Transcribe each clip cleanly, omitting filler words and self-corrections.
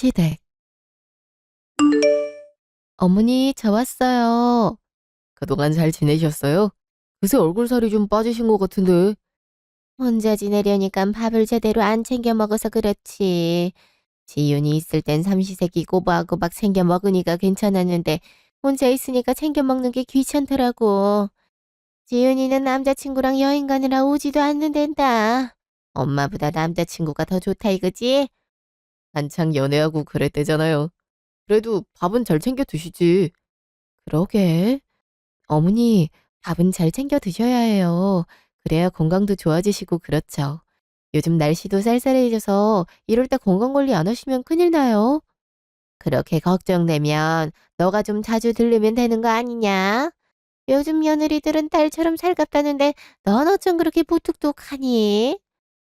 시댁. 어머니, 저 왔어요. 그동안 잘 지내셨어요? 요새 얼굴살이 좀 빠지신 것 같은데. 혼자 지내려니까 밥을 제대로 안 챙겨 먹어서 그렇지. 지윤이 있을 땐 삼시세끼 꼬박꼬박 챙겨 먹으니까 괜찮았는데 혼자 있으니까 챙겨 먹는 게 귀찮더라고. 지윤이는 남자친구랑 여행 가느라 오지도 않는단다. 엄마보다 남자친구가 더 좋다 이거지? 한창 연애하고 그랬대잖아요. 그래도 밥은 잘 챙겨 드시지. 그러게. 어머니, 밥은 잘 챙겨 드셔야 해요. 그래야 건강도 좋아지시고 그렇죠. 요즘 날씨도 쌀쌀해져서 이럴 때 건강 관리 안 하시면 큰일 나요. 그렇게 걱정되면 너가 좀 자주 들르면 되는 거 아니냐? 요즘 며느리들은 딸처럼 살갑다는데 넌 어쩜 그렇게 무뚝뚝하니?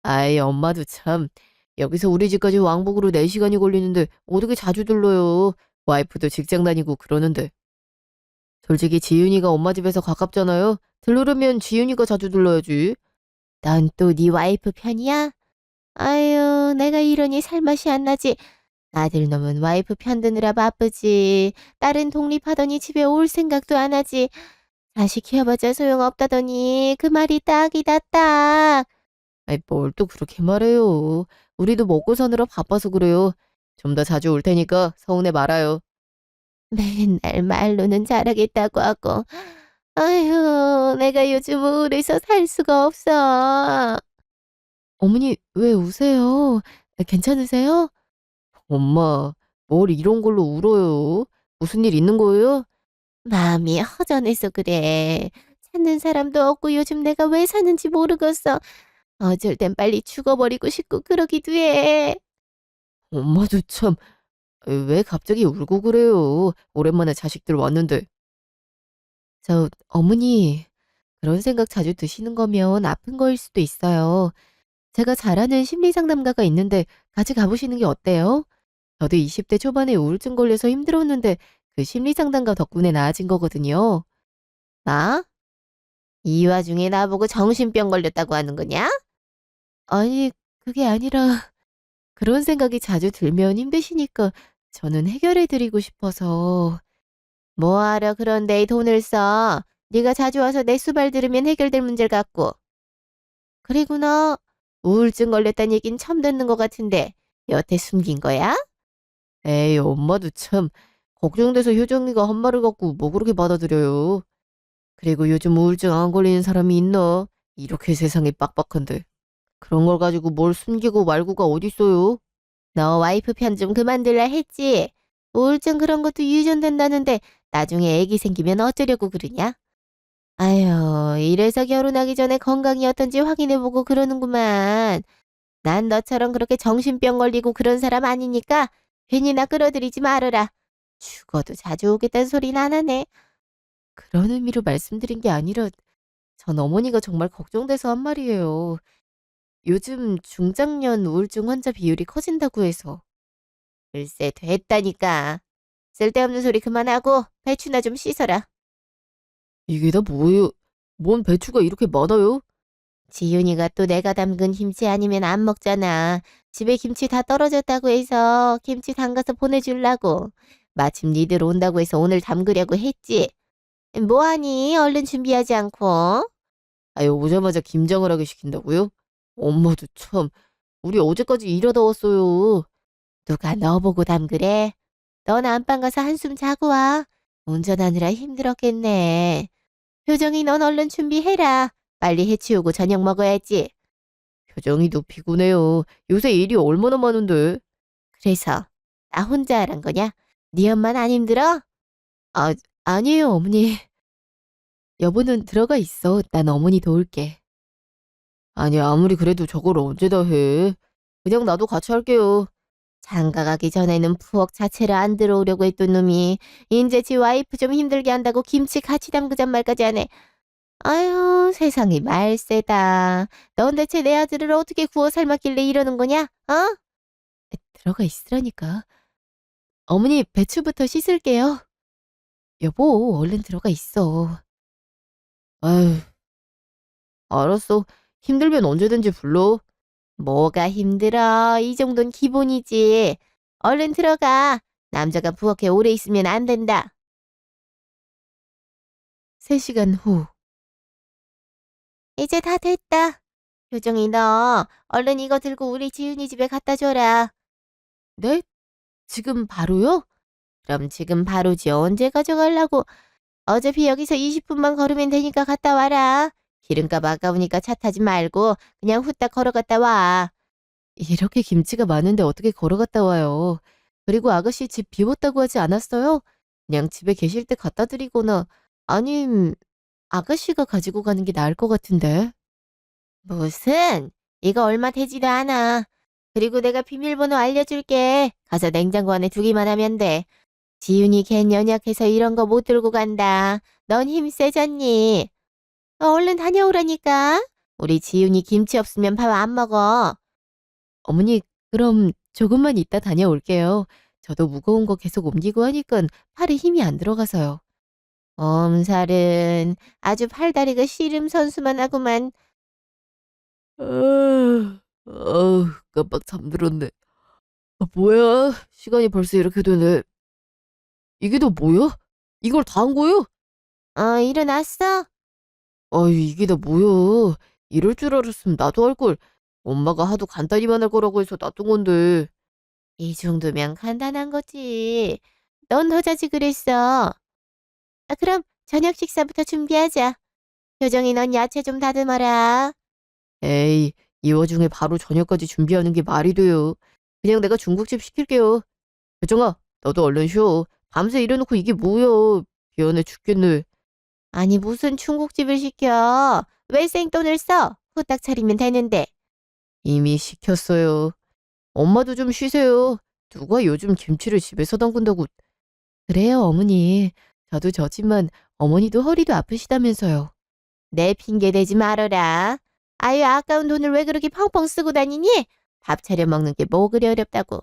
아이, 엄마도 참. 여기서 우리 집까지 왕복으로 4시간이 걸리는데 어떻게 자주 들러요. 와이프도 직장 다니고 그러는데. 솔직히 지윤이가 엄마 집에서 가깝잖아요. 들르려면 지윤이가 자주 들러야지. 넌 또 네 와이프 편이야? 아유, 내가 이러니 살맛이 안 나지. 아들 놈은 와이프 편 드느라 바쁘지. 딸은 독립하더니 집에 올 생각도 안 하지. 자식 키워봤자 소용없다더니 그 말이 딱이다 딱. 아이, 뭘 또 그렇게 말해요. 우리도 먹고 사느라 바빠서 그래요. 좀 더 자주 올 테니까 서운해 말아요. 맨날 말로는 잘하겠다고 하고. 아휴, 내가 요즘 우울해서 살 수가 없어. 어머니, 왜 우세요? 괜찮으세요? 엄마, 뭘 이런 걸로 울어요? 무슨 일 있는 거예요? 마음이 허전해서 그래. 찾는 사람도 없고 요즘 내가 왜 사는지 모르겠어. 어쩔 땐 빨리 죽어버리고 싶고 그러기도 해. 엄마도 참, 왜 갑자기 울고 그래요? 오랜만에 자식들 왔는데. 어머니, 그런 생각 자주 드시는 거면 아픈 거일 수도 있어요. 제가 잘 아는 심리 상담가가 있는데 같이 가보시는 게 어때요? 저도 20대 초반에 우울증 걸려서 힘들었는데 그 심리 상담가 덕분에 나아진 거거든요. 나? 이 와중에 나보고 정신병 걸렸다고 하는 거냐? 아니, 그게 아니라 그런 생각이 자주 들면 힘드시니까 저는 해결해 드리고 싶어서. 뭐하러 그런 데에 돈을 써? 네가 자주 와서 내 수발 들으면 해결될 문제를 갖고. 그리고 너 우울증 걸렸다는 얘긴 처음 듣는 것 같은데 여태 숨긴 거야? 에이, 엄마도 참. 걱정돼서 효정이가 한 말을 갖고 뭐 그렇게 받아들여요. 그리고 요즘 우울증 안 걸리는 사람이 있나? 이렇게 세상이 빡빡한데. 그런 걸 가지고 뭘 숨기고 말고가 어딨어요? 너 와이프 편 좀 그만 들라 했지? 우울증 그런 것도 유전된다는데 나중에 애기 생기면 어쩌려고 그러냐? 아유, 이래서 결혼하기 전에 건강이 어떤지 확인해보고 그러는구만. 난 너처럼 그렇게 정신병 걸리고 그런 사람 아니니까 괜히 나 끌어들이지 말아라. 죽어도 자주 오겠다는 소리는 안 하네. 그런 의미로 말씀드린 게 아니라 전 어머니가 정말 걱정돼서 한 말이에요. 요즘 중장년 우울증 환자 비율이 커진다고 해서. 글쎄 됐다니까. 쓸데없는 소리 그만하고 배추나 좀 씻어라. 이게 다 뭐예요? 뭔 배추가 이렇게 많아요? 지윤이가 또 내가 담근 김치 아니면 안 먹잖아. 집에 김치 다 떨어졌다고 해서 김치 담가서 보내주려고. 마침 니들 온다고 해서 오늘 담그려고 했지. 뭐하니? 얼른 준비하지 않고. 아유, 오자마자 김장을 하게 시킨다고요? 엄마도 참. 우리 어제까지 일하다 왔어요. 누가 너 보고 담그래? 넌 안방 가서 한숨 자고 와. 운전하느라 힘들었겠네. 효정이 넌 얼른 준비해라. 빨리 해치우고 저녁 먹어야지. 효정이도 피곤해요. 요새 일이 얼마나 많은데. 그래서 나 혼자 하란 거냐? 네 엄마는 안 힘들어? 아, 아니에요, 어머니. 여보는 들어가 있어. 난 어머니 도울게. 아니, 아무리 그래도 저걸 언제 다 해. 그냥 나도 같이 할게요. 장가 가기 전에는 부엌 자체를 안 들어오려고 했던 놈이 인제 지 와이프 좀 힘들게 한다고 김치 같이 담그잔 말까지 하네. 아유, 세상이 말세다. 넌 대체 내 아들을 어떻게 구워 삶았길래 이러는 거냐? 어? 들어가 있으라니까. 어머니, 배추부터 씻을게요. 여보, 얼른 들어가 있어. 아유, 알았어. 힘들면 언제든지 불러. 뭐가 힘들어? 이 정도는 기본이지. 얼른 들어가. 남자가 부엌에 오래 있으면 안 된다. 3시간 후. 이제 다 됐다. 효정이 너 얼른 이거 들고 우리 지훈이 집에 갖다 줘라. 네? 지금 바로요? 그럼 지금 바로지 언제 가져가려고. 어차피 여기서 20분만 걸으면 되니까 갔다 와라. 기름값 아까우니까 차 타지 말고 그냥 후딱 걸어갔다 와. 이렇게 김치가 많은데 어떻게 걸어갔다 와요. 그리고 아가씨 집 비웠다고 하지 않았어요? 그냥 집에 계실 때 갖다 드리거나 아님 아가씨가 가지고 가는 게 나을 것 같은데. 무슨? 이거 얼마 되지도 않아. 그리고 내가 비밀번호 알려줄게. 가서 냉장고 안에 두기만 하면 돼. 지훈이 걘 연약해서 이런 거 못 들고 간다. 넌 힘 세졌니? 얼른 다녀오라니까. 우리 지훈이 김치 없으면 밥 안 먹어. 어머니, 그럼 조금만 이따 다녀올게요. 저도 무거운 거 계속 옮기고 하니까 팔에 힘이 안 들어가서요. 엄살은 아주 팔다리가 씨름 선수만 하구만. 깜빡 잠들었네. 뭐야? 시간이 벌써 이렇게 되네. 이게 다 뭐야? 이걸 다 한 거요? 일어났어? 이게 다 뭐야? 이럴 줄 알았으면 나도 할 걸. 엄마가 하도 간단히만 할 거라고 해서 놔둔 건데. 이 정도면 간단한 거지. 넌 더자지 그랬어. 그럼 저녁 식사부터 준비하자. 효정이 넌 야채 좀 다듬어라. 에이, 이 와중에 바로 저녁까지 준비하는 게 말이 돼요. 그냥 내가 중국집 시킬게요. 효정아, 너도 얼른 쉬어. 밤새 일해놓고 이게 뭐야. 미안해 죽겠네. 아니 무슨 중국집을 시켜. 왜 생돈을 써? 후딱 차리면 되는데. 이미 시켰어요. 엄마도 좀 쉬세요. 누가 요즘 김치를 집에서 담근다고. 그래요, 어머니. 저도 저지만 어머니도 허리도 아프시다면서요. 내 핑계 대지 말어라. 아유, 아까운 돈을 왜 그렇게 펑펑 쓰고 다니니? 밥 차려 먹는 게 뭐 그리 어렵다고.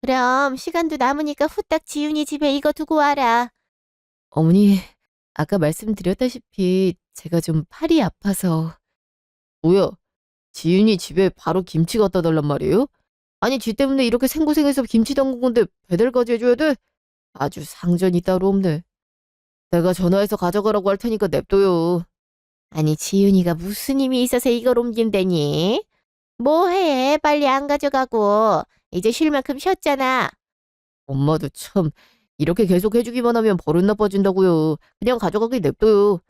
그럼 시간도 남으니까 후딱 지훈이 집에 이거 두고 와라. 어머니, 아까 말씀드렸다시피 제가 좀 팔이 아파서. 뭐야, 지윤이 집에 바로 김치 갖다 달란 말이에요? 아니, 지 때문에 이렇게 생고생해서 김치 담근 건데 배달까지 해줘야 돼? 아주 상전이 따로 없네. 내가 전화해서 가져가라고 할 테니까 냅둬요. 아니, 지윤이가 무슨 힘이 있어서 이걸 옮긴다니? 뭐해, 빨리 안 가져가고. 이제 쉴 만큼 쉬었잖아. 엄마도 참, 이렇게 계속 해주기만 하면 버릇 나빠진다고요. 그냥 가져가게 냅둬요.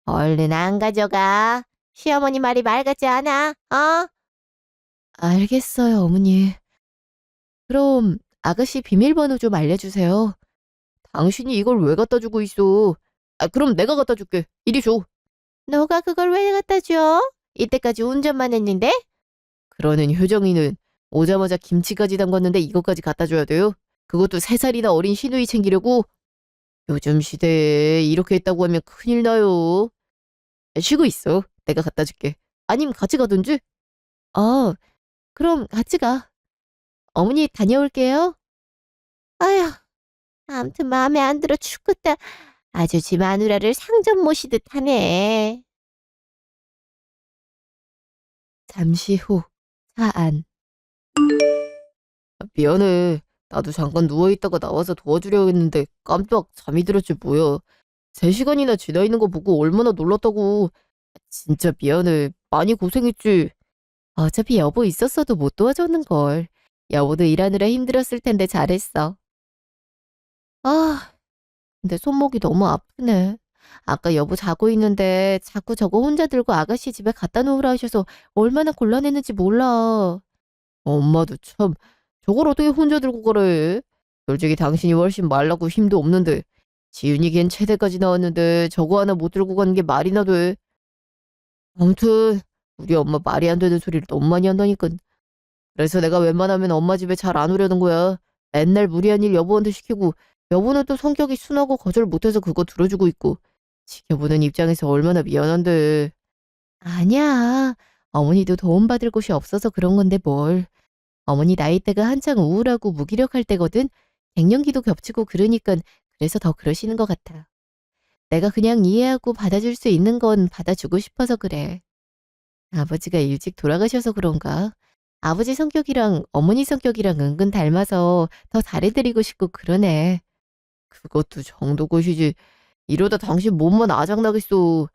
얼른 안 가져가. 시어머니 말이 말 같지 않아? 알겠어요, 어머니. 그럼 아가씨 비밀번호 좀 알려주세요. 당신이 이걸 왜 갖다 주고 있어? 그럼 내가 갖다 줄게. 이리 줘. 너가 그걸 왜 갖다 줘? 이때까지 운전만 했는데? 그러는 효정이는 오자마자 김치까지 담갔는데 이것까지 갖다 줘야 돼요? 그것도 3살이나 어린 시누이 챙기려고? 요즘 시대에 이렇게 했다고 하면 큰일 나요. 쉬고 있어. 내가 갖다 줄게. 아님 같이 가든지? 어, 그럼 같이 가. 어머니 다녀올게요. 아휴, 아무튼 마음에 안 들어 죽겠다. 아주 집 마누라를 상전 모시듯 하네. 잠시 후, 차 안. 미안해. 나도 잠깐 누워있다가 나와서 도와주려 했는데 깜빡 잠이 들었지 뭐야. 3시간이나 지나 있는 거 보고 얼마나 놀랐다고. 진짜 미안해. 많이 고생했지. 어차피 여보 있었어도 못 도와줬는걸. 여보도 일하느라 힘들었을 텐데 잘했어. 아, 근데 손목이 너무 아프네. 아까 여보 자고 있는데 자꾸 저거 혼자 들고 아가씨 집에 갖다 놓으라 하셔서 얼마나 곤란했는지 몰라. 엄마도 참, 저걸 어떻게 혼자 들고 가래. 솔직히 당신이 훨씬 말라고 힘도 없는데 지윤이 걘 체대까지 나왔는데 저거 하나 못 들고 가는 게 말이나 돼. 아무튼 우리 엄마 말이 안 되는 소리를 너무 많이 한다니까. 그래서 내가 웬만하면 엄마 집에 잘 안 오려는 거야. 맨날 무리한 일 여보한테 시키고 여보는 또 성격이 순하고 거절 못해서 그거 들어주고 있고 지켜보는 입장에서 얼마나 미안한데. 아니야. 어머니도 도움받을 곳이 없어서 그런 건데 뭘. 어머니 나이대가 한창 우울하고 무기력할 때거든. 갱년기도 겹치고 그러니까 그래서 더 그러시는 것 같아. 내가 그냥 이해하고 받아줄 수 있는 건 받아주고 싶어서 그래. 아버지가 일찍 돌아가셔서 그런가? 아버지 성격이랑 어머니 성격이랑 은근 닮아서 더 잘해드리고 싶고 그러네. 그것도 정도 것이지. 이러다 당신 몸만 아작나겠어.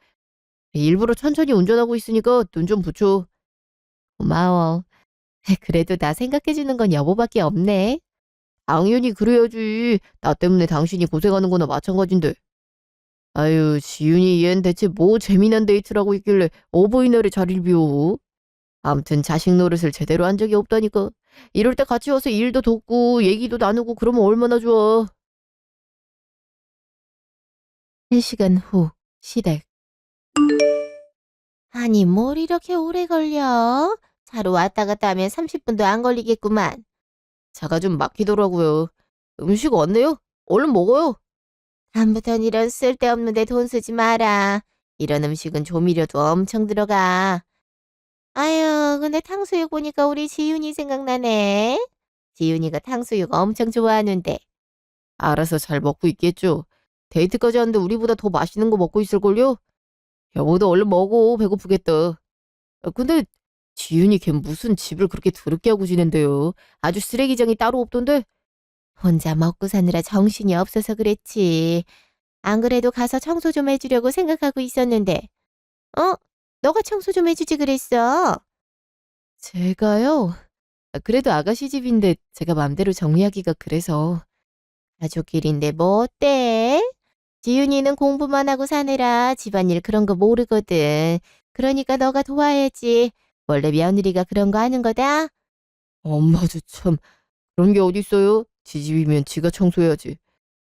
일부러 천천히 운전하고 있으니까 눈 좀 붙여. 고마워. 그래도 나 생각해주는 건 여보밖에 없네. 당연히 그래야지. 나 때문에 당신이 고생하는 거나 마찬가지인데. 아유, 지윤이 얜 대체 뭐 재미난 데이트라고 있길래 어버이날에 자리를 비워. 아무튼 자식 노릇을 제대로 한 적이 없다니까. 이럴 때 같이 와서 일도 돕고 얘기도 나누고 그러면 얼마나 좋아. 1시간 후 시댁. 아니 뭘 이렇게 오래 걸려? 차로 왔다 갔다 하면 30분도 안 걸리겠구만. 차가 좀 막히더라고요. 음식 왔네요? 얼른 먹어요. 다음부턴 이런 쓸데없는 데 돈 쓰지 마라. 이런 음식은 조미료도 엄청 들어가. 아유, 근데 탕수육 보니까 우리 지윤이 생각나네. 지윤이가 탕수육 엄청 좋아하는데. 알아서 잘 먹고 있겠죠. 데이트까지 하는데 우리보다 더 맛있는 거 먹고 있을걸요? 여보도 얼른 먹어. 배고프겠다. 근데 지윤이 걔 무슨 집을 그렇게 더럽게 하고 지낸대요. 아주 쓰레기장이 따로 없던데? 혼자 먹고 사느라 정신이 없어서 그랬지. 안 그래도 가서 청소 좀 해주려고 생각하고 있었는데. 어? 너가 청소 좀 해주지 그랬어. 제가요? 그래도 아가씨 집인데 제가 맘대로 정리하기가 그래서. 가족끼리인데 뭐 어때? 지윤이는 공부만 하고 사느라 집안일 그런 거 모르거든. 그러니까 너가 도와야지. 원래 며느리가 그런 거 하는 거다? 엄마도 참 그런 게 어딨어요? 지 집이면 지가 청소해야지.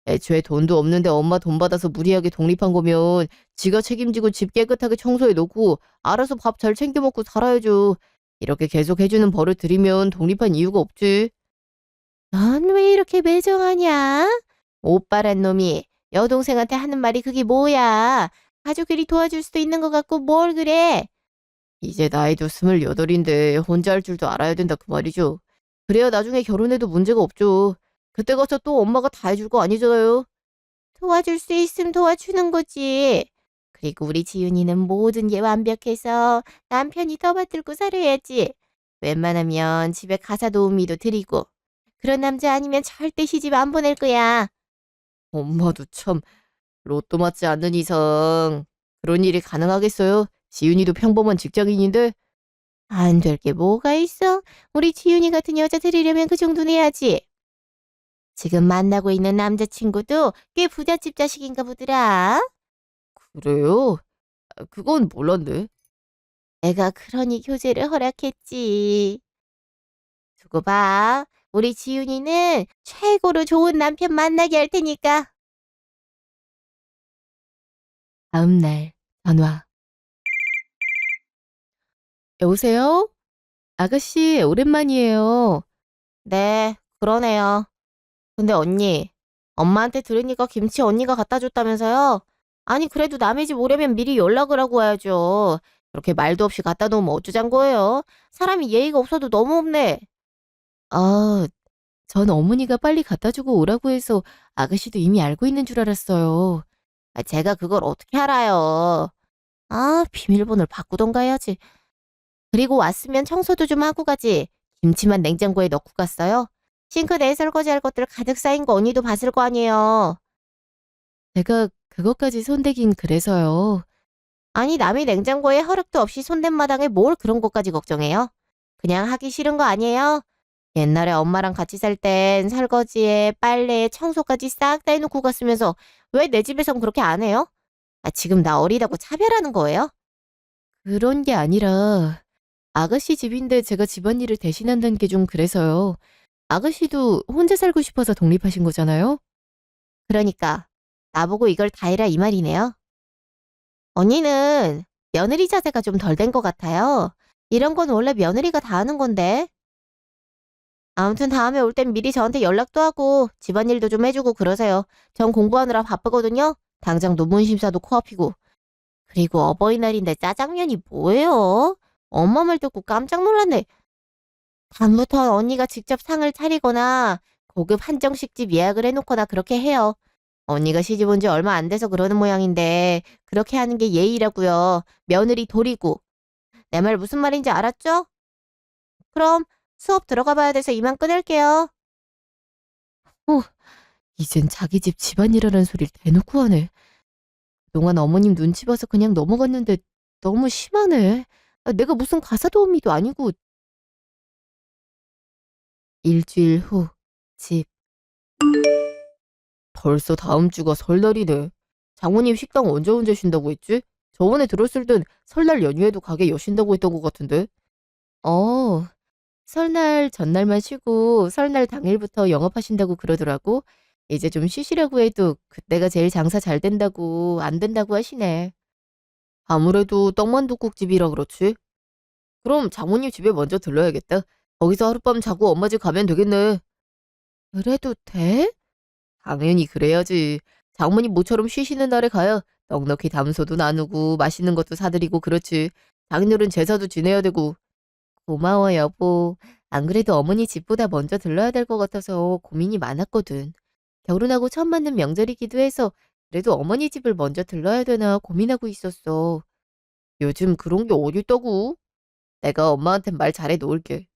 애초에 돈도 없는데 엄마 돈 받아서 무리하게 독립한 거면 지가 책임지고 집 깨끗하게 청소해 놓고 알아서 밥 잘 챙겨 먹고 살아야죠. 이렇게 계속 해주는 벌을 들이면 독립한 이유가 없지. 넌 왜 이렇게 매정하냐? 오빠란 놈이 여동생한테 하는 말이 그게 뭐야? 가족끼리 도와줄 수도 있는 것 같고 뭘 그래? 이제 나이도 28인데 혼자 할 줄도 알아야 된다 그 말이죠. 그래야 나중에 결혼해도 문제가 없죠. 그때 가서 또 엄마가 다 해줄 거 아니잖아요. 도와줄 수 있으면 도와주는 거지. 그리고 우리 지윤이는 모든 게 완벽해서 남편이 떠받들고 살아야지. 웬만하면 집에 가사 도우미도 드리고. 그런 남자 아니면 절대 시집 안 보낼 거야. 엄마도 참 로또 맞지 않는 이상 그런 일이 가능하겠어요? 지윤이도 평범한 직장인인데? 안 될 게 뭐가 있어? 우리 지윤이 같은 여자 데리려면 그 정도는 해야지. 지금 만나고 있는 남자친구도 꽤 부잣집 자식인가 보더라. 그래요? 그건 몰랐네. 내가 그러니 교제를 허락했지. 두고 봐. 우리 지윤이는 최고로 좋은 남편 만나게 할 테니까. 다음 날 전화. 여보세요? 아가씨 오랜만이에요. 네, 그러네요. 근데 언니, 엄마한테 들으니까 김치 언니가 갖다 줬다면서요? 아니, 그래도 남의 집 오려면 미리 연락을 하고 와야죠. 그렇게 말도 없이 갖다 놓으면 어쩌잔 거예요? 사람이 예의가 없어도 너무 없네. 아, 전 어머니가 빨리 갖다 주고 오라고 해서 아가씨도 이미 알고 있는 줄 알았어요. 제가 그걸 어떻게 알아요? 아, 비밀번호를 바꾸던가 해야지. 그리고 왔으면 청소도 좀 하고 가지. 김치만 냉장고에 넣고 갔어요? 싱크대에 설거지할 것들 가득 쌓인 거 언니도 봤을 거 아니에요. 제가 그것까지 손대긴 그래서요. 아니 남의 냉장고에 허락도 없이 손댄 마당에 뭘 그런 것까지 걱정해요? 그냥 하기 싫은 거 아니에요? 옛날에 엄마랑 같이 살 땐 설거지에 빨래에 청소까지 싹 다 해놓고 갔으면서 왜 내 집에선 그렇게 안 해요? 지금 나 어리다고 차별하는 거예요? 그런 게 아니라 아가씨 집인데 제가 집안일을 대신한다는 게 좀 그래서요. 아가씨도 혼자 살고 싶어서 독립하신 거잖아요? 그러니까 나보고 이걸 다 해라 이 말이네요. 언니는 며느리 자세가 좀 덜 된 것 같아요. 이런 건 원래 며느리가 다 하는 건데. 아무튼 다음에 올 땐 미리 저한테 연락도 하고 집안일도 좀 해주고 그러세요. 전 공부하느라 바쁘거든요. 당장 논문 심사도 코앞이고. 그리고 어버이날인데 짜장면이 뭐예요? 엄마 말 듣고 깜짝 놀랐네. 다음부터 언니가 직접 상을 차리거나 고급 한정식집 예약을 해놓거나 그렇게 해요. 언니가 시집 온 지 얼마 안 돼서 그러는 모양인데 그렇게 하는 게 예의라고요. 며느리 도리고. 내 말 무슨 말인지 알았죠? 그럼 수업 들어가 봐야 돼서 이만 끊을게요. 어, 이젠 자기 집 집안일하라는 소리를 대놓고 하네. 그동안 어머님 눈치 봐서 그냥 넘어갔는데 너무 심하네. 내가 무슨 가사 도우미도 아니고. 일주일 후, 집. 벌써 다음 주가 설날이네. 장모님 식당 언제 쉰다고 했지? 저번에 들었을 땐 설날 연휴에도 가게 여신다고 했던 것 같은데. 어, 설날 전날만 쉬고 설날 당일부터 영업하신다고 그러더라고. 이제 좀 쉬시라고 해도 그때가 제일 장사 잘 된다고 안 된다고 하시네. 아무래도 떡만둣국집이라 그렇지. 그럼 장모님 집에 먼저 들러야겠다. 거기서 하룻밤 자고 엄마 집 가면 되겠네. 그래도 돼? 당연히 그래야지. 장모님 모처럼 쉬시는 날에 가야 넉넉히 담소도 나누고 맛있는 것도 사드리고 그렇지. 장인어른 제사도 지내야 되고. 고마워 여보. 안 그래도 어머니 집보다 먼저 들러야 될 것 같아서 고민이 많았거든. 결혼하고 처음 맞는 명절이기도 해서 그래도 어머니 집을 먼저 들러야 되나 고민하고 있었어. 요즘 그런 게 어딨다고? 내가 엄마한테 말 잘해 놓을게.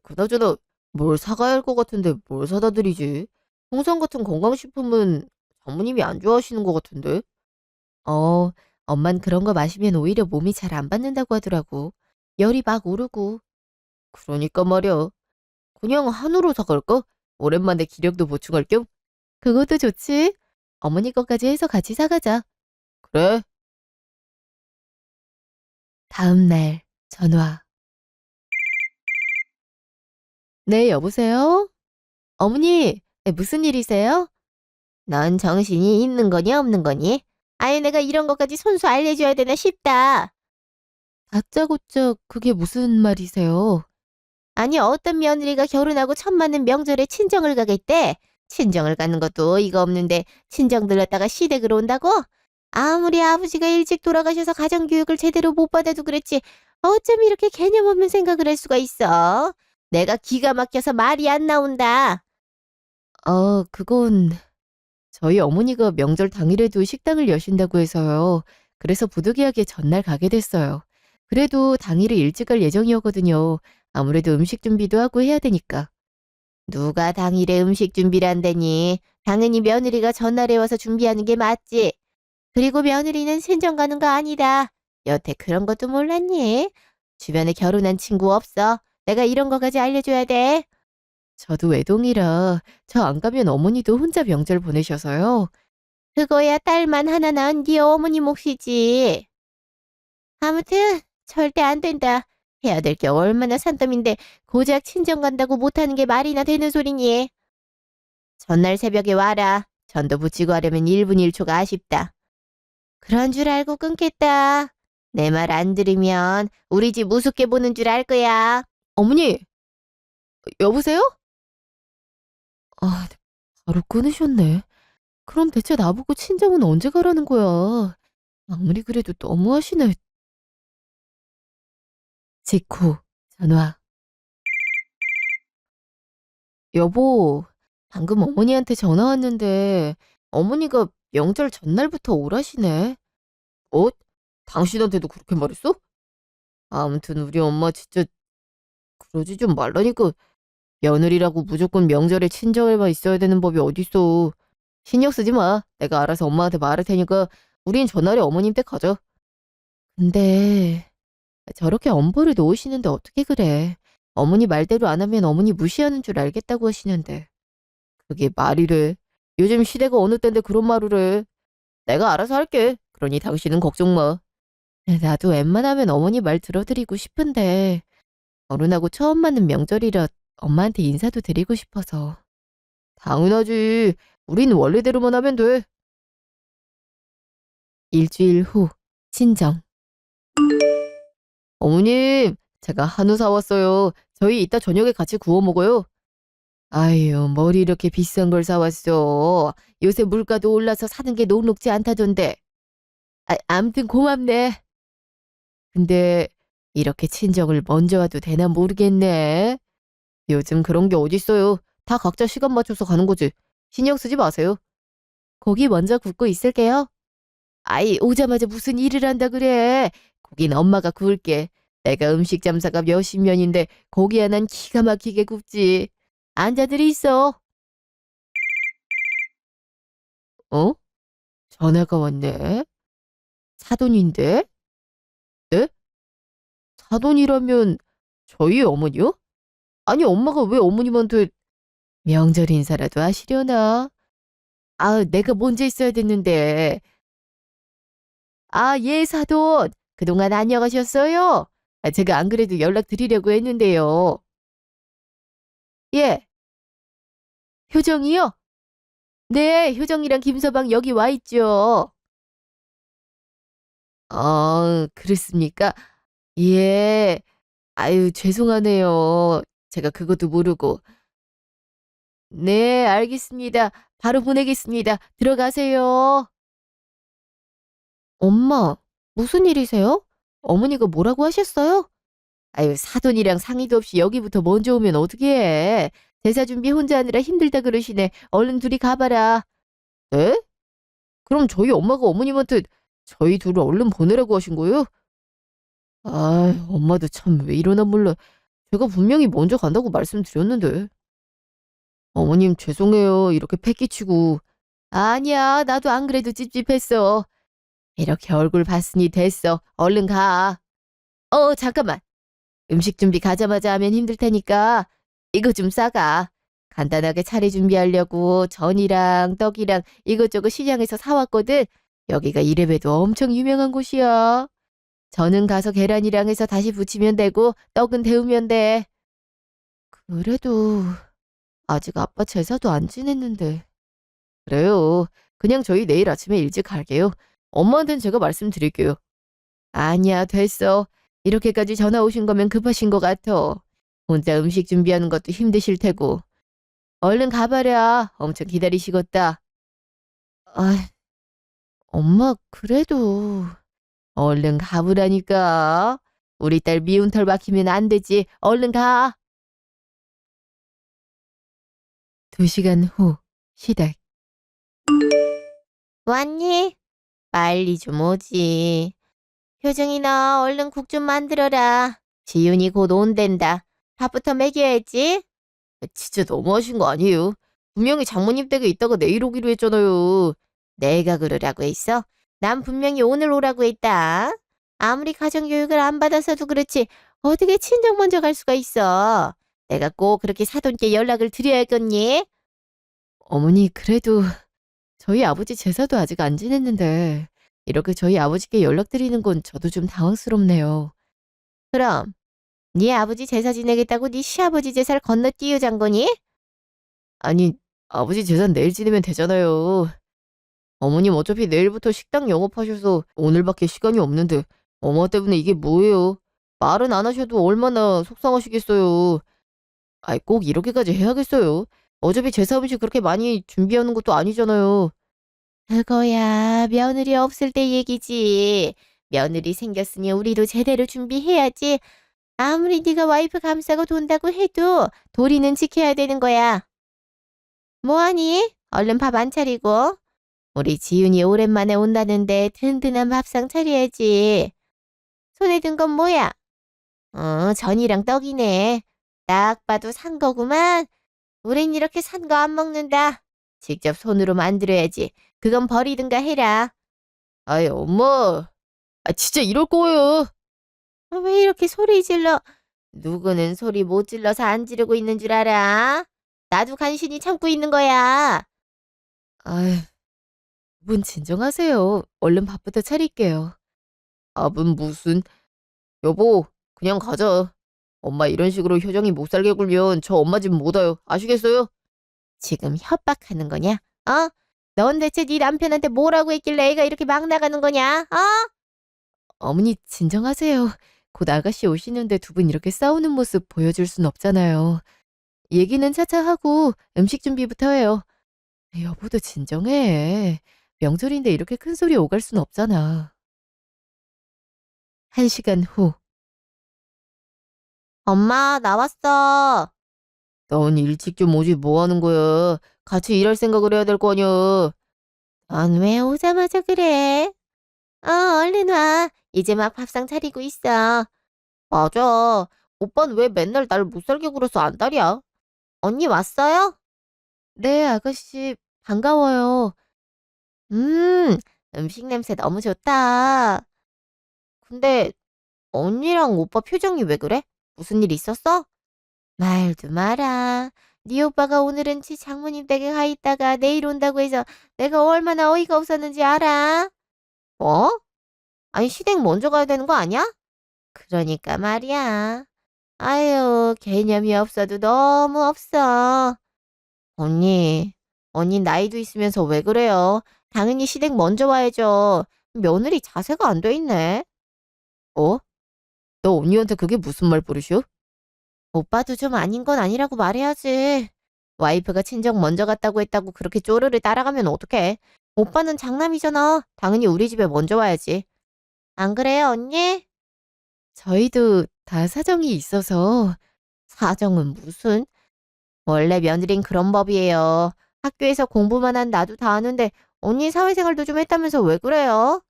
그나저나 뭘 사가야 할 것 같은데 뭘 사다 드리지? 홍삼 같은 건강식품은 장모님이 안 좋아하시는 것 같은데? 어, 엄만 그런 거 마시면 오히려 몸이 잘 안 받는다고 하더라고. 열이 막 오르고. 그러니까 말이야. 그냥 한우로 사갈까? 오랜만에 기력도 보충할 겸? 그것도 좋지. 어머니 것까지 해서 같이 사가자. 그래? 다음 날 전화. 네, 여보세요? 어머니, 무슨 일이세요? 넌 정신이 있는 거니 없는 거니? 아예 내가 이런 것까지 손수 알려줘야 되나 싶다. 다짜고짜 그게 무슨 말이세요? 아니 어떤 며느리가 결혼하고 첫 맞는 명절에 친정을 가겠대. 친정을 가는 것도 어이가 없는데 친정 들렀다가 시댁으로 온다고? 아무리 아버지가 일찍 돌아가셔서 가정교육을 제대로 못 받아도 그랬지 어쩜 이렇게 개념 없는 생각을 할 수가 있어? 내가 기가 막혀서 말이 안 나온다. 그건 저희 어머니가 명절 당일에도 식당을 여신다고 해서요. 그래서 부득이하게 전날 가게 됐어요. 그래도 당일에 일찍 갈 예정이었거든요. 아무래도 음식 준비도 하고 해야 되니까. 누가 당일에 음식 준비를 한다니. 당연히 며느리가 전날에 와서 준비하는 게 맞지. 그리고 며느리는 친정 가는 거 아니다. 여태 그런 것도 몰랐니? 주변에 결혼한 친구 없어. 내가 이런 거까지 알려줘야 돼. 저도 외동이라 저 안 가면 어머니도 혼자 명절 보내셔서요. 그거야 딸만 하나 낳은 네 어머니 몫이지. 아무튼 절대 안 된다. 해야 될 게 얼마나 산더미인데 고작 친정 간다고 못하는 게 말이나 되는 소리니. 전날 새벽에 와라. 전도 붙이고 하려면 1분 1초가 아쉽다. 그런 줄 알고 끊겠다. 내 말 안 들으면 우리 집 우습게 보는 줄 알 거야. 어머니, 여보세요? 아, 바로 끊으셨네. 그럼 대체 나보고 친정은 언제 가라는 거야? 아무리 그래도 너무하시네. 직후 전화. 여보, 방금 어머니한테 전화 왔는데 어머니가 명절 전날부터 오라시네. 어? 당신한테도 그렇게 말했어? 아무튼 우리 엄마 진짜 그러지 좀 말라니까. 며느리라고 무조건 명절에 친정에만 있어야 되는 법이 어딨어. 신경 쓰지 마. 내가 알아서 엄마한테 말할 테니까 우린 전날에 어머님 댁 가자. 근데 저렇게 엄벌을 놓으시는데 어떻게 그래. 어머니 말대로 안 하면 어머니 무시하는 줄 알겠다고 하시는데. 그게 말이래. 요즘 시대가 어느 때인데 그런 말을 해. 내가 알아서 할게. 그러니 당신은 걱정 마. 나도 웬만하면 어머니 말 들어드리고 싶은데 결혼하고 처음 맞는 명절이라 엄마한테 인사도 드리고 싶어서. 당연하지. 우린 원래대로만 하면 돼. 일주일 후 친정. 어머님, 제가 한우 사왔어요. 저희 이따 저녁에 같이 구워 먹어요. 아유, 머리 이렇게 비싼 걸 사왔어. 요새 물가도 올라서 사는 게 녹록지 않다던데. 암튼 고맙네. 근데 이렇게 친정을 먼저 와도 되나 모르겠네. 요즘 그런 게 어딨어요. 다 각자 시간 맞춰서 가는 거지. 신경 쓰지 마세요. 고기 먼저 굽고 있을게요. 아이, 오자마자 무슨 일을 한다 그래. 고긴 엄마가 구울게. 내가 음식 잠사가 몇십 년인데 고기 하나는 기가 막히게 굽지. 앉아들이 있어. 어? 전화가 왔네. 사돈인데? 네? 사돈이라면 저희 어머니요? 아니 엄마가 왜 어머님한테 명절 인사라도 하시려나? 아, 내가 먼저 있어야 됐는데. 아, 예, 사돈. 그동안 안녕하셨어요? 아, 제가 안 그래도 연락드리려고 했는데요. 예, 효정이요? 네, 효정이랑 김서방 여기 와 있죠. 그렇습니까? 예. 아유, 죄송하네요. 제가 그것도 모르고. 네, 알겠습니다. 바로 보내겠습니다. 들어가세요. 엄마, 무슨 일이세요? 어머니가 뭐라고 하셨어요? 아유, 사돈이랑 상의도 없이 여기부터 먼저 오면 어떻게 해? 제사 준비 혼자 하느라 힘들다 그러시네. 얼른 둘이 가봐라. 에? 그럼 저희 엄마가 어머님한테 저희 둘을 얼른 보내라고 하신 거예요? 아, 엄마도 참 왜 이러나 몰라. 제가 분명히 먼저 간다고 말씀드렸는데. 어머님 죄송해요. 이렇게 패기치고. 아니야, 나도 안 그래도 찝찝했어. 이렇게 얼굴 봤으니 됐어. 얼른 가. 잠깐만. 음식 준비 가자마자 하면 힘들 테니까 이거 좀 싸가. 간단하게 차례 준비하려고 전이랑 떡이랑 이것저것 시장에서 사왔거든. 여기가 이래봬도 엄청 유명한 곳이야. 전은 가서 계란이랑 해서 다시 부치면 되고 떡은 데우면 돼. 그래도 아직 아빠 제사도 안 지냈는데. 그래요. 그냥 저희 내일 아침에 일찍 갈게요. 엄마한테는 제가 말씀드릴게요. 아니야, 됐어. 이렇게까지 전화 오신 거면 급하신 것 같아. 혼자 음식 준비하는 것도 힘드실 테고. 얼른 가봐라. 엄청 기다리시겠다. 아, 엄마, 그래도. 얼른 가보라니까. 우리 딸 미운 털 박히면 안 되지. 얼른 가. 2시간 후, 시댁. 왔니? 빨리 좀 오지. 효정이 너 얼른 국 좀 만들어라. 지윤이 곧 온댄다. 밥부터 먹여야지. 진짜 너무하신 거 아니에요? 분명히 장모님 댁에 있다가 내일 오기로 했잖아요. 내가 그러라고 했어? 난 분명히 오늘 오라고 했다. 아무리 가정교육을 안 받아서도 그렇지 어떻게 친정 먼저 갈 수가 있어. 내가 꼭 그렇게 사돈께 연락을 드려야겠니? 어머니, 그래도 저희 아버지 제사도 아직 안 지냈는데 이렇게 저희 아버지께 연락드리는 건 저도 좀 당황스럽네요. 그럼 네 아버지 제사 지내겠다고 네 시아버지 제사를 건너뛰어잔 거니? 아니, 아버지 제사는 내일 지내면 되잖아요. 어머님 어차피 내일부터 식당 영업하셔서 오늘밖에 시간이 없는데 엄마 때문에 이게 뭐예요? 말은 안 하셔도 얼마나 속상하시겠어요. 아이, 꼭 이렇게까지 해야겠어요? 어차피 제사 음식 그렇게 많이 준비하는 것도 아니잖아요. 그거야 며느리 없을 때 얘기지. 며느리 생겼으니 우리도 제대로 준비해야지. 아무리 네가 와이프 감싸고 돈다고 해도 도리는 지켜야 되는 거야. 뭐하니? 얼른 밥 안 차리고. 우리 지윤이 오랜만에 온다는데 든든한 밥상 차려야지. 손에 든 건 뭐야? 전이랑 떡이네. 딱 봐도 산 거구만. 우린 이렇게 산 거 안 먹는다. 직접 손으로 만들어야지. 그건 버리든가 해라. 아이, 엄마. 아, 진짜 이럴 거예요. 왜 이렇게 소리 질러? 누구는 소리 못 질러서 안 지르고 있는 줄 알아? 나도 간신히 참고 있는 거야. 아이, 분 진정하세요. 얼른 밥부터 차릴게요. 밥은 무슨. 여보, 그냥 가자. 엄마 이런 식으로 효정이 못 살게 굴면 저 엄마 집 못 와요. 아시겠어요? 지금 협박하는 거냐? 어? 넌 대체 네 남편한테 뭐라고 했길래 애가 이렇게 막 나가는 거냐? 어? 어머니 진정하세요. 곧 아가씨 오시는데 두 분 이렇게 싸우는 모습 보여줄 순 없잖아요. 얘기는 차차 하고 음식 준비부터 해요. 여보도 진정해. 명절인데 이렇게 큰 소리 오갈 순 없잖아. 1시간 후. 엄마, 나왔어. 넌 일찍 좀 오지 뭐 하는 거야. 같이 일할 생각을 해야 될 거 아니야. 넌 왜 오자마자 그래? 얼른 와. 이제 막 밥상 차리고 있어. 맞아. 오빠는 왜 맨날 날 못 살게 굴어서 안달이야? 언니 왔어요? 네, 아가씨, 반가워요. 음, 음식 냄새 너무 좋다. 근데 언니랑 오빠 표정이 왜 그래? 무슨 일 있었어? 말도 마라. 네 오빠가 오늘은 지 장모님 댁에 가 있다가 내일 온다고 해서 내가 얼마나 어이가 없었는지 알아? 어? 아니 시댁 먼저 가야 되는 거 아니야? 그러니까 말이야. 아유, 개념이 없어도 너무 없어. 언니, 언니 나이도 있으면서 왜 그래요? 당연히 시댁 먼저 와야죠. 며느리 자세가 안 돼 있네. 어? 너 언니한테 그게 무슨 말버릇이야? 오빠도 좀 아닌 건 아니라고 말해야지. 와이프가 친정 먼저 갔다고 했다고 그렇게 쪼르르 따라가면 어떡해. 오빠는 장남이잖아. 당연히 우리 집에 먼저 와야지. 안 그래요, 언니? 저희도 다 사정이 있어서. 사정은 무슨? 원래 며느린 그런 법이에요. 학교에서 공부만 한 나도 다 아는데 언니 사회생활도 좀 했다면서 왜 그래요?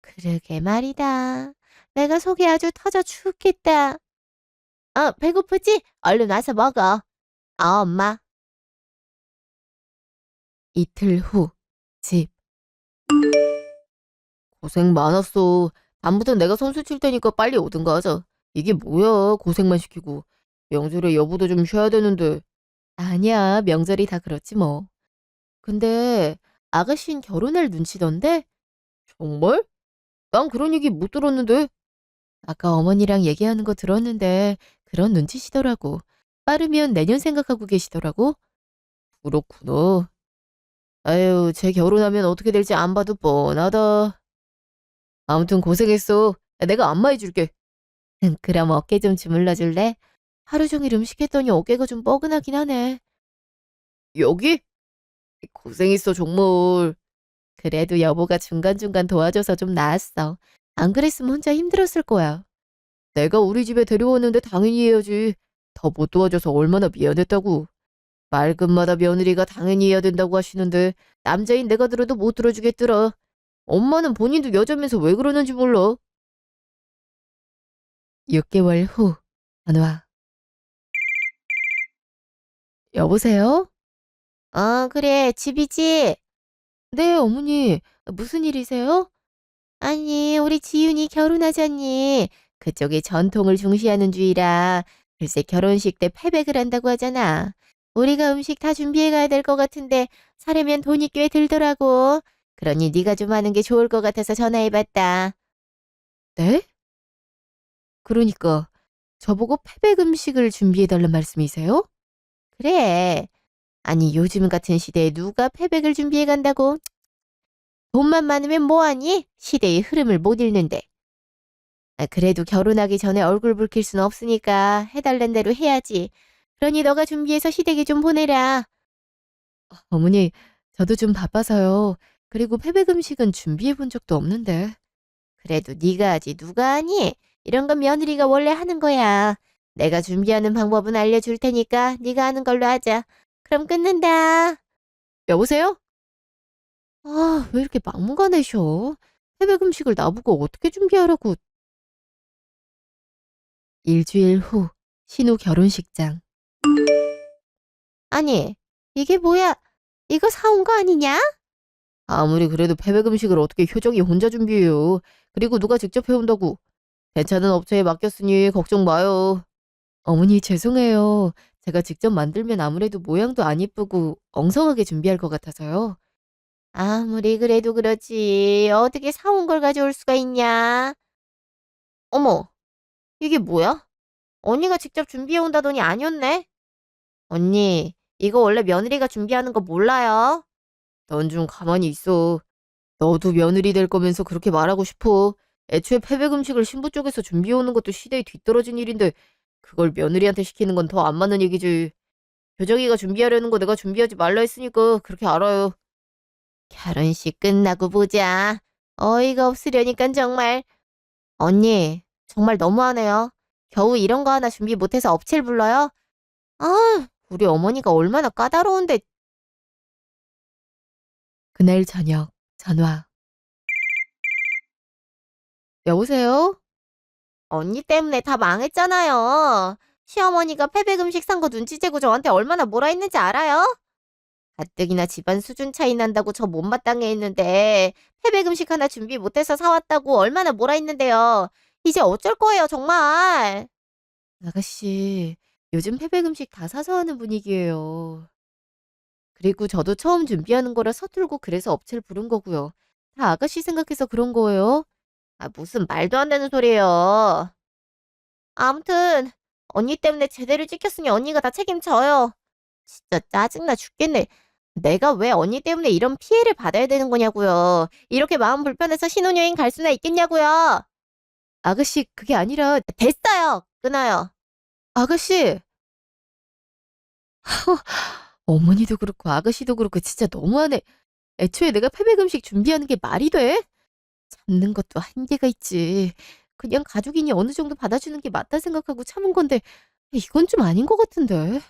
그러게 말이다. 내가 속이 아주 터져 죽겠다. 배고프지? 얼른 와서 먹어. 엄마. 이틀 후, 집. 고생 많았어. 다음부턴 내가 선수 칠 테니까 빨리 오든가 하자. 이게 뭐야, 고생만 시키고. 명절에 여보도 좀 쉬어야 되는데. 아니야, 명절이 다 그렇지 뭐. 근데 아가씨는 결혼할 눈치던데? 정말? 난 그런 얘기 못 들었는데. 아까 어머니랑 얘기하는 거 들었는데 그런 눈치시더라고. 빠르면 내년 생각하고 계시더라고. 그렇구나. 아유, 쟤 결혼하면 어떻게 될지 안 봐도 뻔하다. 아무튼 고생했어. 내가 안마해줄게. 그럼 어깨 좀 주물러 줄래? 하루 종일 음식했더니 어깨가 좀 뻐근하긴 하네. 여기? 고생했어, 정말. 그래도 여보가 중간중간 도와줘서 좀 나았어. 안 그랬으면 혼자 힘들었을 거야. 내가 우리 집에 데려왔는데 당연히 해야지. 더 못 도와줘서 얼마나 미안했다고. 말끝마다 며느리가 당연히 해야 된다고 하시는데 남자인 내가 들어도 못 들어주겠더라. 엄마는 본인도 여자면서 왜 그러는지 몰라. 6개월 후, 전화. 여보세요? 그래, 집이지? 네, 어머니. 무슨 일이세요? 아니, 우리 지윤이 결혼하잖니. 그쪽이 전통을 중시하는 주의라. 글쎄 결혼식 때 패백을 한다고 하잖아. 우리가 음식 다 준비해 가야 될 것 같은데 사려면 돈이 꽤 들더라고. 그러니 네가 좀 하는 게 좋을 것 같아서 전화해봤다. 네? 그러니까 저보고 패백 음식을 준비해달란 말씀이세요? 그래. 아니 요즘 같은 시대에 누가 패백을 준비해 간다고? 돈만 많으면 뭐하니? 시대의 흐름을 못 읽는데. 그래도 결혼하기 전에 얼굴 붉힐 순 없으니까 해달란 대로 해야지. 그러니 너가 준비해서 시댁에 좀 보내라. 어머니, 저도 좀 바빠서요. 그리고 패백 음식은 준비해 본 적도 없는데. 그래도 네가 하지 누가 하니? 이런 건 며느리가 원래 하는 거야. 내가 준비하는 방법은 알려줄 테니까 네가 하는 걸로 하자. 그럼 끊는다. 여보세요? 아, 왜 이렇게 막무가내셔? 패백 음식을 나보고 어떻게 준비하라고. 일주일 후, 신우 결혼식장. 아니, 이게 뭐야? 이거 사온 거 아니냐? 아무리 그래도 패백 음식을 어떻게 효정이 혼자 준비해요. 그리고 누가 직접 해온다고. 괜찮은 업체에 맡겼으니 걱정 마요. 어머니 죄송해요. 제가 직접 만들면 아무래도 모양도 안 예쁘고 엉성하게 준비할 것 같아서요. 아무리 그래도 그렇지. 어떻게 사온 걸 가져올 수가 있냐? 어머, 이게 뭐야? 언니가 직접 준비해 온다더니 아니었네? 언니, 이거 원래 며느리가 준비하는 거 몰라요? 넌 좀 가만히 있어. 너도 며느리 될 거면서 그렇게 말하고 싶어. 애초에 패백 음식을 신부 쪽에서 준비해 오는 것도 시대에 뒤떨어진 일인데 그걸 며느리한테 시키는 건 더 안 맞는 얘기지. 효정이가 준비하려는 거 내가 준비하지 말라 했으니까 그렇게 알아요. 결혼식 끝나고 보자. 어이가 없으려니깐 정말. 언니, 정말 너무하네요. 겨우 이런 거 하나 준비 못해서 업체를 불러요? 우리 어머니가 얼마나 까다로운데. 그날 저녁 전화. 여보세요? 언니 때문에 다 망했잖아요. 시어머니가 패백 음식 산 거 눈치채고 저한테 얼마나 뭐라 했는지 알아요? 가뜩이나 집안 수준 차이 난다고 저 못마땅해 했는데 패백 음식 하나 준비 못해서 사왔다고 얼마나 뭐라 했는데요. 이제 어쩔 거예요, 정말. 아가씨, 요즘 패백 음식 다 사서 하는 분위기예요. 그리고 저도 처음 준비하는 거라 서툴고 그래서 업체를 부른 거고요. 다 아가씨 생각해서 그런 거예요. 아, 무슨 말도 안 되는 소리예요. 아무튼 언니 때문에 제대로 찍혔으니 언니가 다 책임져요. 진짜 짜증나 죽겠네. 내가 왜 언니 때문에 이런 피해를 받아야 되는 거냐고요. 이렇게 마음 불편해서 신혼여행 갈 수나 있겠냐고요. 아가씨, 그게 아니라, 됐어요. 끊어요. 아가씨! 어머니도 그렇고 아가씨도 그렇고 진짜 너무하네. 애초에 내가 패백 음식 준비하는 게 말이 돼? 참는 것도 한계가 있지. 그냥 가족이니 어느 정도 받아주는 게 맞다 생각하고 참은 건데 이건 좀 아닌 것 같은데.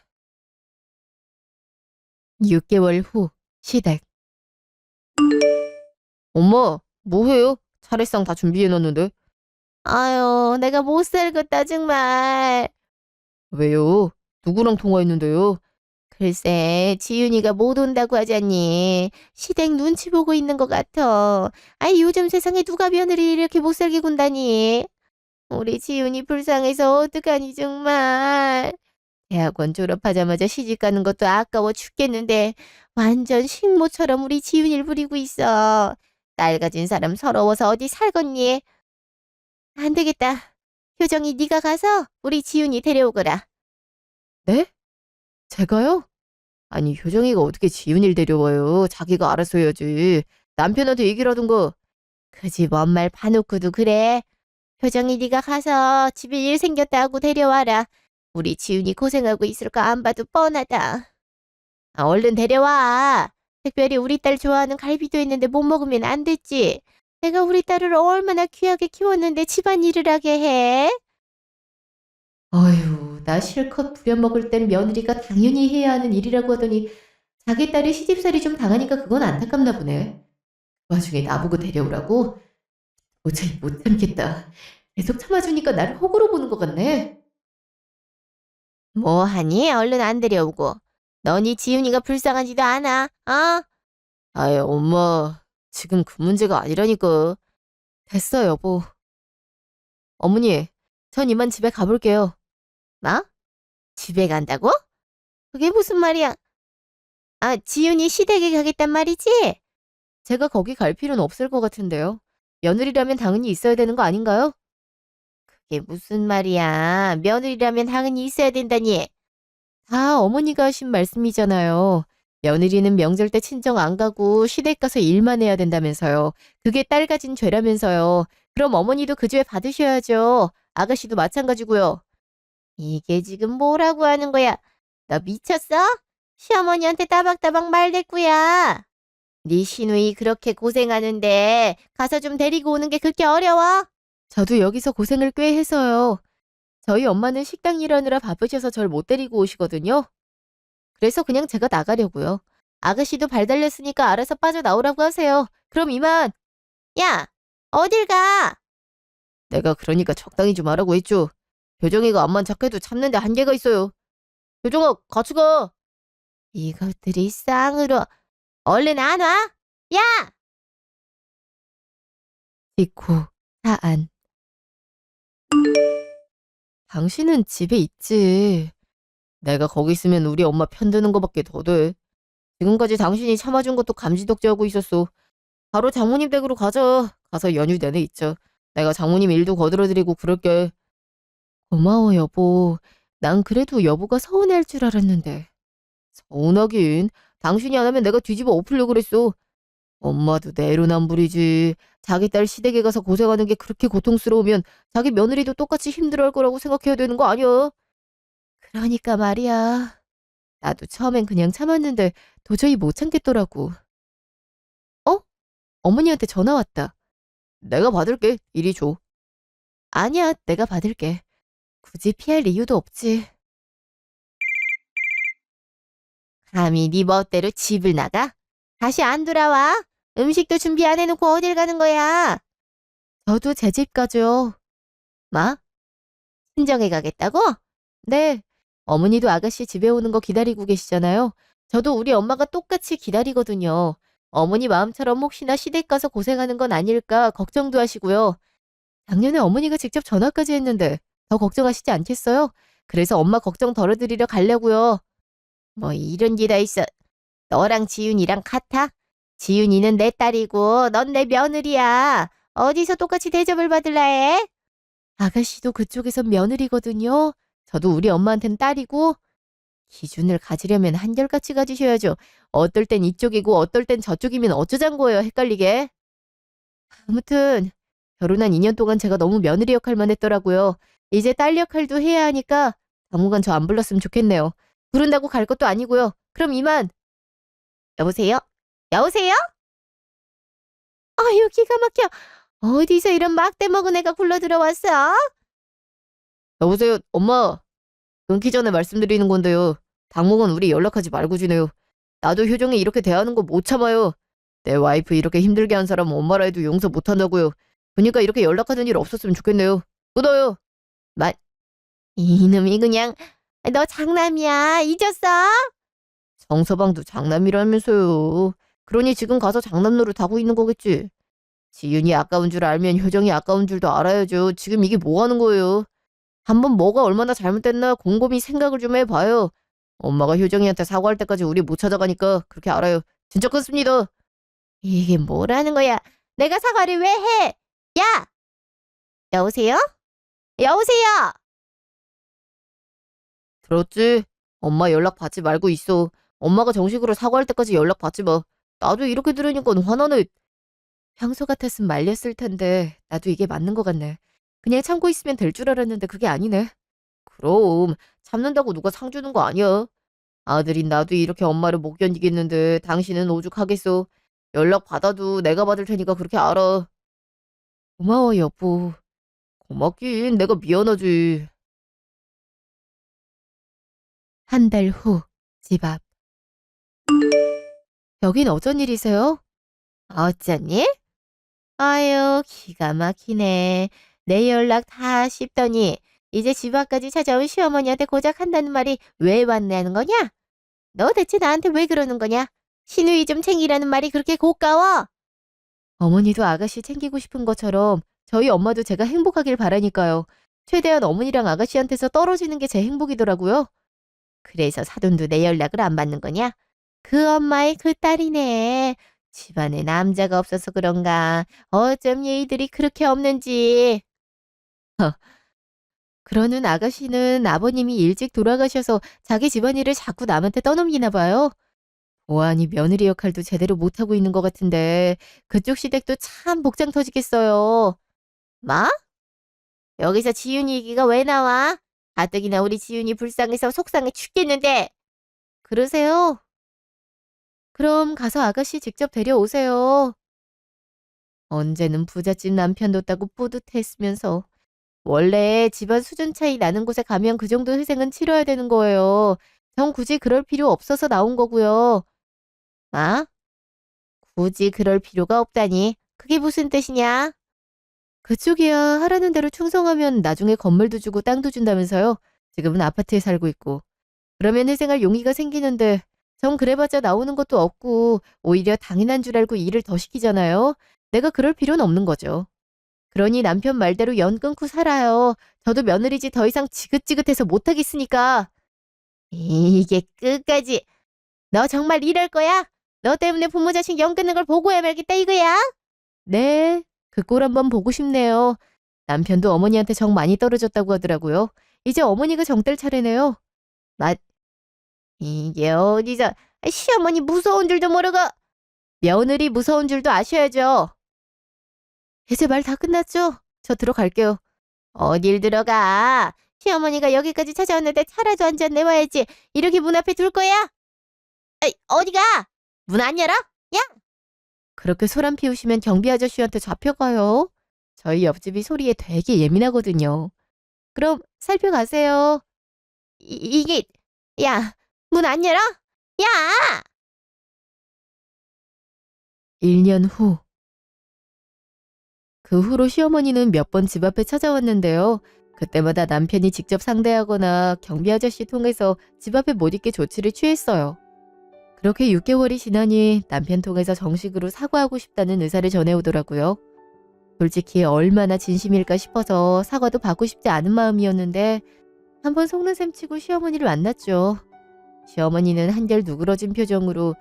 6개월 후 시댁. 엄마, 뭐해요? 차례상 다 준비해놨는데. 아유, 내가 못 살겠다, 정말. 왜요? 누구랑 통화했는데요? 글쎄, 지윤이가 못 온다고 하자니. 시댁 눈치 보고 있는 것 같아. 아이, 요즘 세상에 누가 며느리 이렇게 못 살게 군다니. 우리 지윤이 불쌍해서 어떡하니, 정말. 대학원 졸업하자마자 시집 가는 것도 아까워 죽겠는데 완전 식모처럼 우리 지윤이를 부리고 있어. 딸 가진 사람 서러워서 어디 살겠니? 안 되겠다. 효정이 네가 가서 우리 지윤이 데려오거라. 네? 제가요? 아니, 효정이가 어떻게 지훈이를 데려와요? 자기가 알아서 해야지. 남편한테 얘기를 하든가. 그 집 엄말 봐놓고도 그래. 효정이 네가 가서 집에 일 생겼다 하고 데려와라. 우리 지윤이 고생하고 있을 거 안 봐도 뻔하다. 아, 얼른 데려와. 특별히 우리 딸 좋아하는 갈비도 했는데 못 먹으면 안 됐지. 내가 우리 딸을 얼마나 귀하게 키웠는데 집안일을 하게 해? 어휴, 나 실컷 부려먹을 땐 며느리가 당연히 해야 하는 일이라고 하더니 자기 딸이 시집살이 좀 당하니까 그건 안타깝나 보네. 그 와중에 나보고 데려오라고? 도저히 못 참겠다. 계속 참아주니까 나를 호구로 보는 것 같네. 뭐 하니? 얼른 안 데려오고. 너니 지윤이가 불쌍하지도 않아. 어? 아유, 엄마. 지금 그 문제가 아니라니까. 됐어, 여보. 어머니, 전 이만 집에 가볼게요. 뭐? 집에 간다고? 그게 무슨 말이야? 아, 지윤이 시댁에 가겠단 말이지? 제가 거기 갈 필요는 없을 것 같은데요. 며느리라면 당연히 있어야 되는 거 아닌가요? 그게 무슨 말이야? 며느리라면 당연히 있어야 된다니. 다 어머니가 하신 말씀이잖아요. 며느리는 명절 때 친정 안 가고 시댁 가서 일만 해야 된다면서요. 그게 딸 가진 죄라면서요. 그럼 어머니도 그 죄 받으셔야죠. 아가씨도 마찬가지고요. 이게 지금 뭐라고 하는 거야? 너 미쳤어? 시어머니한테 따박따박 말대꾸야. 네 시누이 그렇게 고생하는데 가서 좀 데리고 오는 게 그렇게 어려워? 저도 여기서 고생을 꽤 해서요. 저희 엄마는 식당 일하느라 바쁘셔서 절 못 데리고 오시거든요. 그래서 그냥 제가 나가려고요. 아가씨도 발 달렸으니까 알아서 빠져나오라고 하세요. 그럼 이만. 야, 어딜 가? 내가 그러니까 적당히 좀 하라고 했죠. 효정이가 암만 착해도 참는데 한계가 있어요. 효정아, 같이 가. 이것들이 쌍으로. 얼른 안 와? 야! 디코, 사안. 당신은 집에 있지. 내가 거기 있으면 우리 엄마 편드는 거밖에 더 돼. 지금까지 당신이 참아준 것도 감지덕지하고 있었어. 바로 장모님 댁으로 가자. 가서 연휴 내내 있자. 내가 장모님 일도 거들어드리고 그럴게. 고마워, 여보. 난 그래도 여보가 서운해할 줄 알았는데. 서운하긴. 당신이 안 하면 내가 뒤집어 엎으려고 그랬어. 엄마도 내로남불이지. 자기 딸 시댁에 가서 고생하는 게 그렇게 고통스러우면 자기 며느리도 똑같이 힘들어할 거라고 생각해야 되는 거 아니야? 그러니까 말이야. 나도 처음엔 그냥 참았는데 도저히 못 참겠더라고. 어? 어머니한테 전화 왔다. 내가 받을게. 이리 줘. 아니야, 내가 받을게. 굳이 피할 이유도 없지. 감히 네 멋대로 집을 나가? 다시 안 돌아와? 음식도 준비 안 해놓고 어딜 가는 거야? 저도 제 집 가죠. 뭐? 친정에 가겠다고? 네. 어머니도 아가씨 집에 오는 거 기다리고 계시잖아요. 저도 우리 엄마가 똑같이 기다리거든요. 어머니 마음처럼 혹시나 시댁 가서 고생하는 건 아닐까 걱정도 하시고요. 작년에 어머니가 직접 전화까지 했는데 더 걱정하시지 않겠어요? 그래서 엄마 걱정 덜어드리러 가려고요. 뭐 이런 게 다 있어. 너랑 지윤이랑 같아? 지윤이는 내 딸이고 넌 내 며느리야. 어디서 똑같이 대접을 받을라 해? 아가씨도 그쪽에선 며느리거든요. 저도 우리 엄마한텐 딸이고 기준을 가지려면 한결같이 가지셔야죠. 어떨 땐 이쪽이고 어떨 땐 저쪽이면 어쩌잔 거예요, 헷갈리게. 아무튼 결혼한 2년 동안 제가 너무 며느리 역할만 했더라고요. 이제 딸 역할도 해야 하니까 당분간 저 안 불렀으면 좋겠네요. 부른다고 갈 것도 아니고요. 그럼 이만. 여보세요? 여보세요? 아유 기가 막혀. 어디서 이런 막대 먹은 애가 굴러 들어왔어? 여보세요, 엄마. 끊기 전에 말씀드리는 건데요. 당분간 우리 연락하지 말고 지내요. 나도 효정이 이렇게 대하는 거 못 참아요. 내 와이프 이렇게 힘들게 한 사람 엄마라 해도 용서 못 한다고요. 그러니까 이렇게 연락하는 일 없었으면 좋겠네요. 끊어요. 마, 이놈이 그냥 너 장남이야. 잊었어? 정서방도 장남이라면서요. 그러니 지금 가서 장남 노릇 하고 있는 거겠지. 지윤이 아까운 줄 알면 효정이 아까운 줄도 알아야죠. 지금 이게 뭐 하는 거예요? 한번 뭐가 얼마나 잘못됐나 곰곰이 생각을 좀 해봐요. 엄마가 효정이한테 사과할 때까지 우리 못 찾아가니까 그렇게 알아요. 진짜 끊습니다. 이게 뭐라는 거야? 내가 사과를 왜 해? 야! 여보세요? 여보세요? 들었지? 엄마 연락 받지 말고 있어. 엄마가 정식으로 사과할 때까지 연락 받지 마. 나도 이렇게 들으니까 화나네. 평소 같았으면 말렸을 텐데 나도 이게 맞는 것 같네. 그냥 참고 있으면 될 줄 알았는데 그게 아니네. 그럼 참는다고 누가 상 주는 거 아니야. 아들인 나도 이렇게 엄마를 못 견디겠는데 당신은 오죽하겠어. 연락 받아도 내가 받을 테니까 그렇게 알아. 고마워 여보. 고맙긴 내가 미안하지. 한 달 후 집 앞. 여긴 어쩐 일이세요? 어쩌니? 아유, 기가 막히네. 내 연락 다 씹더니 이제 집 앞까지 찾아온 시어머니한테 고작 한다는 말이 왜 왔냐는 거냐? 너 대체 나한테 왜 그러는 거냐? 시누이 좀 챙기라는 말이 그렇게 고가워? 어머니도 아가씨 챙기고 싶은 것처럼 저희 엄마도 제가 행복하길 바라니까요. 최대한 어머니랑 아가씨한테서 떨어지는 게 제 행복이더라고요. 그래서 사돈도 내 연락을 안 받는 거냐? 그 엄마의 그 딸이네. 집안에 남자가 없어서 그런가? 어쩜 예의들이 그렇게 없는지. 그러는 아가씨는 아버님이 일찍 돌아가셔서 자기 집안일을 자꾸 남한테 떠넘기나 봐요. 보아하니 며느리 역할도 제대로 못하고 있는 것 같은데 그쪽 시댁도 참 복장 터지겠어요. 뭐? 여기서 지윤이 얘기가 왜 나와? 가뜩이나 우리 지윤이 불쌍해서 속상해 죽겠는데. 그러세요? 그럼 가서 아가씨 직접 데려오세요. 언제는 부잣집 남편 뒀다고 뿌듯했으면서 원래 집안 수준 차이 나는 곳에 가면 그 정도 희생은 치러야 되는 거예요. 전 굳이 그럴 필요 없어서 나온 거고요. 뭐? 굳이 그럴 필요가 없다니. 그게 무슨 뜻이냐? 그쪽이야 하라는 대로 충성하면 나중에 건물도 주고 땅도 준다면서요. 지금은 아파트에 살고 있고. 그러면 회생할 용의가 생기는데 전 그래봤자 나오는 것도 없고 오히려 당연한 줄 알고 일을 더 시키잖아요. 내가 그럴 필요는 없는 거죠. 그러니 남편 말대로 연 끊고 살아요. 저도 며느리지 더 이상 지긋지긋해서 못하겠으니까. 이게 끝까지. 너 정말 이럴 거야? 너 때문에 부모 자식 연 끊는 걸 보고야 말겠다 이거야? 네, 그 꼴 한번 보고 싶네요. 남편도 어머니한테 정 많이 떨어졌다고 하더라고요. 이제 어머니가 정 뗄 차례네요. 맞, 이게 어디서 시어머니 무서운 줄도 모르고. 며느리 무서운 줄도 아셔야죠. 이제 말 다 끝났죠? 저 들어갈게요. 어딜 들어가? 시어머니가 여기까지 찾아왔는데 차라도 한 잔 내와야지. 이렇게 문 앞에 둘 거야? 에이, 어디가? 문 안 열어? 야! 그렇게 소란 피우시면 경비 아저씨한테 잡혀가요. 저희 옆집이 소리에 되게 예민하거든요. 그럼 살펴가세요. 이게, 야, 문 안 열어? 야! 1년 후. 그 후로 시어머니는 몇 번 집 앞에 찾아왔는데요. 그때마다 남편이 직접 상대하거나 경비 아저씨 통해서 집 앞에 못 있게 조치를 취했어요. 그렇게 6개월이 지나니 남편 통해서 정식으로 사과하고 싶다는 의사를 전해오더라고요. 솔직히 얼마나 진심일까 싶어서 사과도 받고 싶지 않은 마음이었는데 한번 속는 셈 치고 시어머니를 만났죠. 시어머니는 한결 누그러진 표정으로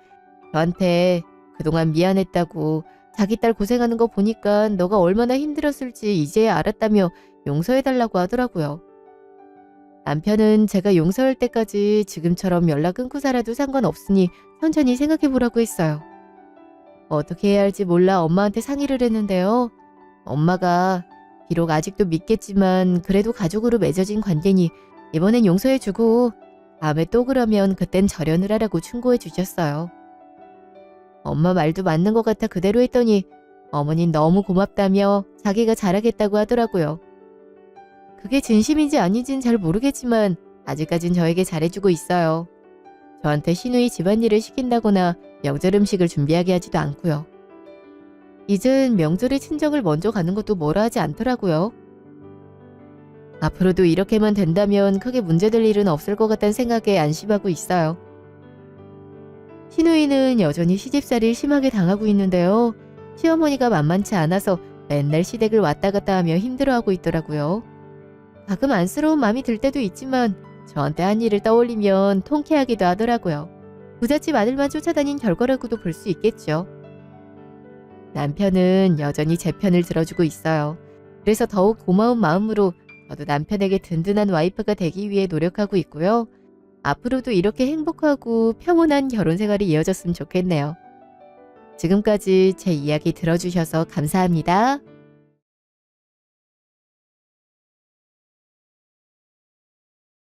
저한테 그동안 미안했다고, 자기 딸 고생하는 거 보니까 너가 얼마나 힘들었을지 이제야 알았다며 용서해달라고 하더라고요. 남편은 제가 용서할 때까지 지금처럼 연락 끊고 살아도 상관없으니 천천히 생각해보라고 했어요. 어떻게 해야 할지 몰라 엄마한테 상의를 했는데요. 엄마가 비록 아직도 믿겠지만 그래도 가족으로 맺어진 관계니 이번엔 용서해주고 다음에 또 그러면 그땐 절연을 하라고 충고해 주셨어요. 엄마 말도 맞는 것 같아 그대로 했더니 어머닌 너무 고맙다며 자기가 잘하겠다고 하더라고요. 그게 진심인지 아닌진 잘 모르겠지만 아직까진 저에게 잘해주고 있어요. 저한테 시누이 집안일을 시킨다거나 명절 음식을 준비하게 하지도 않고요. 이젠 명절에 친정을 먼저 가는 것도 뭐라 하지 않더라고요. 앞으로도 이렇게만 된다면 크게 문제될 일은 없을 것 같다는 생각에 안심하고 있어요. 시누이는 여전히 시집살이를 심하게 당하고 있는데요. 시어머니가 만만치 않아서 맨날 시댁을 왔다 갔다 하며 힘들어하고 있더라고요. 가끔 안쓰러운 마음이 들 때도 있지만 저한테 한 일을 떠올리면 통쾌하기도 하더라고요. 부잣집 아들만 쫓아다닌 결과라고도 볼 수 있겠죠. 남편은 여전히 제 편을 들어주고 있어요. 그래서 더욱 고마운 마음으로 저도 남편에게 든든한 와이프가 되기 위해 노력하고 있고요. 앞으로도 이렇게 행복하고 평온한 결혼 생활이 이어졌으면 좋겠네요. 지금까지 제 이야기 들어주셔서 감사합니다.